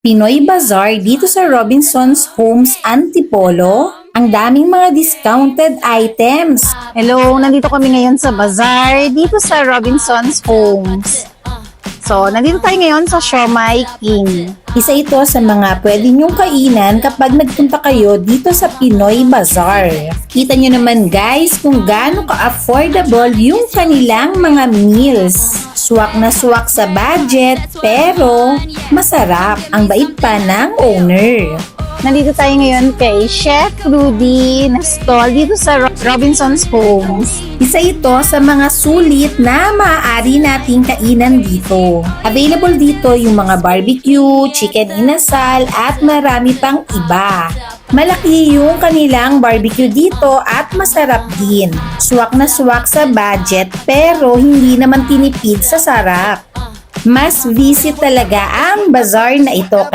Pinoy Bazaar dito sa Robinson's Homes Antipolo. Ang daming mga discounted items. Hello, nandito kami ngayon sa bazaar, dito sa Robinson's Homes. So, nandito tayo ngayon sa Siomai King. Isa ito sa mga pwede nyong kainan kapag nagpunta kayo dito sa Pinoy Bazaar. Kita nyo naman guys kung gaano ka-affordable yung kanilang mga meals. Swak na swak sa budget pero masarap. Ang bait pa ng owner. Nandito tayo ngayon kay Chef Rudy na stall dito sa Robinson's Homes. Isa ito sa mga sulit na maaari nating kainan dito. Available dito yung mga barbecue, chicken inasal at marami pang iba. Malaki yung kanilang barbecue dito at masarap din. Swak na swak sa budget pero hindi naman tinipid sa sarap. Mas visit talaga ang bazaar na ito.